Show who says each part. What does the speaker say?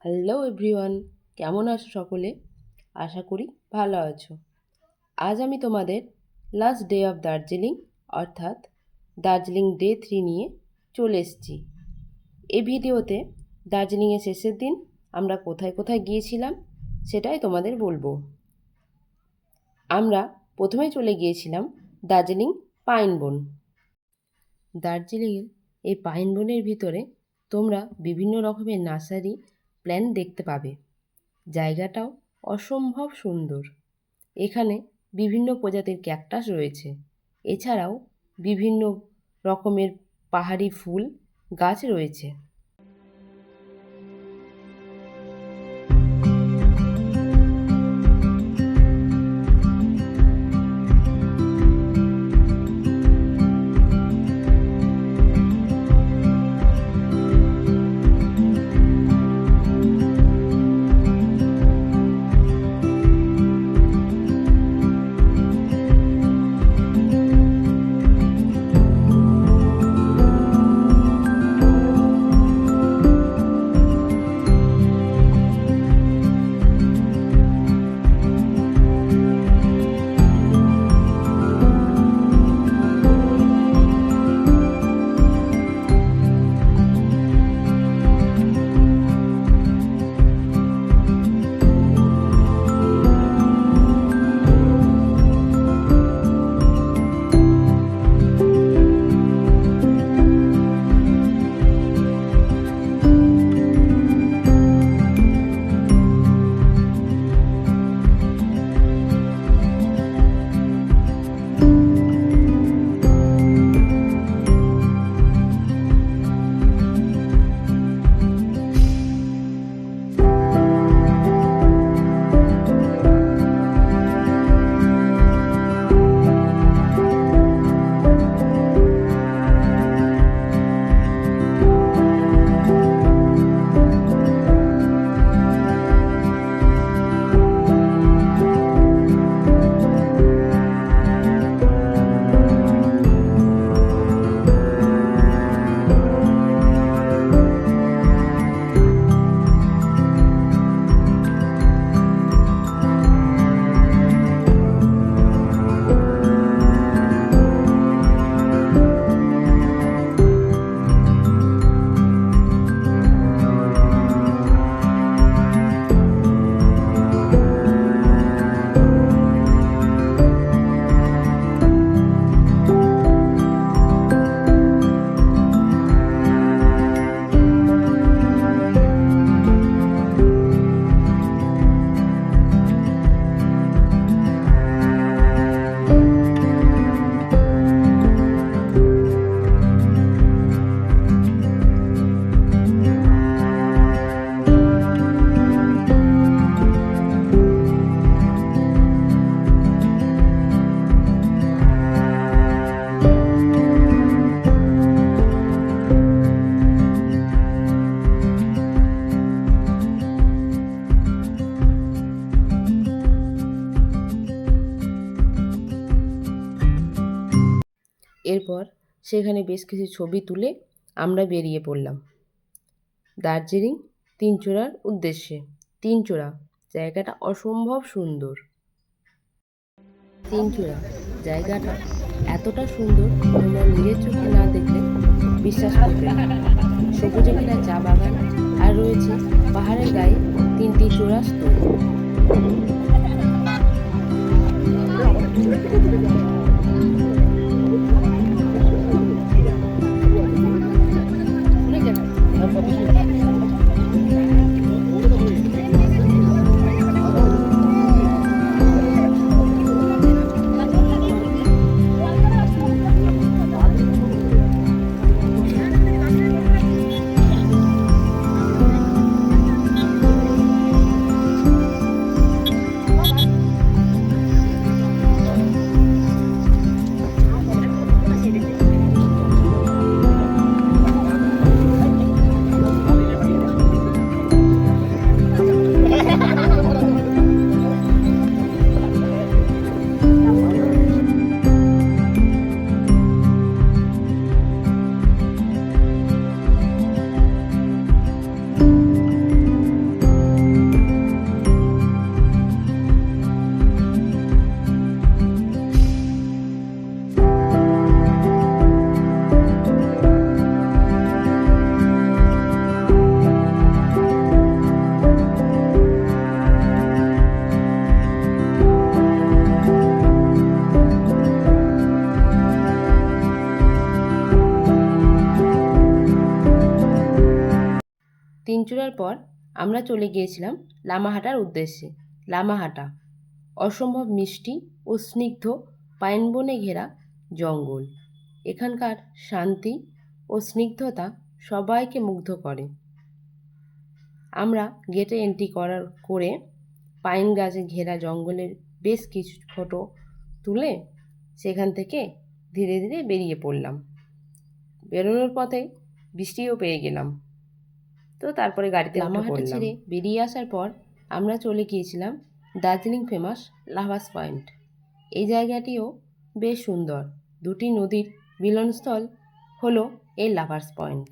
Speaker 1: Hello everyone, কেমন আছো সকলে? আশা করি ভালো আছো। আজ আমি তোমাদের লাস্ট ডে অফ দার্জিলিং অর্থাৎ দার্জিলিং ডে 3 নিয়ে চলে এসেছি। এই ভিডিওতে দার্জিলিংয়ের শেষের দিন আমরা কোথায় কোথায় গিয়েছিলাম সেটাই তোমাদের বলবো। আমরা প্রথমে চলে গিয়েছিলাম দার্জিলিং পাইন বন। দার্জিলিংয়ের এই পাইন বনের ভিতরে তোমরা বিভিন্ন রকমের নার্সারি প্ল্যান্ট দেখতে পাবে। জায়গাটাও অসম্ভব সুন্দর। এখানে বিভিন্ন প্রজাতির ক্যাকটাস রয়েছে। এছাড়াও বিভিন্ন রকমের পাহাড়ি ফুল গাছ রয়েছে। এরপর সেখানে বেশ কিছু ছবি তুলে আমরা বেরিয়ে পড়লাম দার্জিলিং তিনচূড়ার উদ্দেশ্যে। তিনচূড়া জায়গাটা অসম্ভব সুন্দর। তিনচূড়া জায়গাটা এতটা সুন্দর তোমরা নিজের চোখে না দেখলে বিশ্বাস করবে না। সবুজে ঘেরা চা বাগান আর রয়েছে পাহাড়ের গায়ে 3টি চূড়া স্তূপ। চূড়ার পর আমরা চলে গিয়েছিলাম লামাহাটার উদ্দেশ্যে। লামাহাটা অসম্ভব মিষ্টি ও স্নিগ্ধ পাইন বনে ঘেরা জঙ্গল। এখানকার শান্তি ও স্নিগ্ধতা সবাইকে মুগ্ধ করে। আমরা গেটে এন্ট্রি করে পাইন গাছে ঘেরা জঙ্গলের বেশ কিছু ফটো তুলে সেখান থেকে ধীরে ধীরে বেরিয়ে পড়লাম। বেরোনোর পথে বৃষ্টিও পেয়ে গেলাম, তো তারপরে গাড়িতে লামাহাটা ছেড়ে বেরিয়ে আসার পর আমরা চলে গিয়েছিলাম দার্জিলিং ফেমাস লাভাস পয়েন্ট। এই জায়গাটিও বেশ সুন্দর। দুটি নদীর মিলনস্থল হলো এই লাভার্স পয়েন্ট।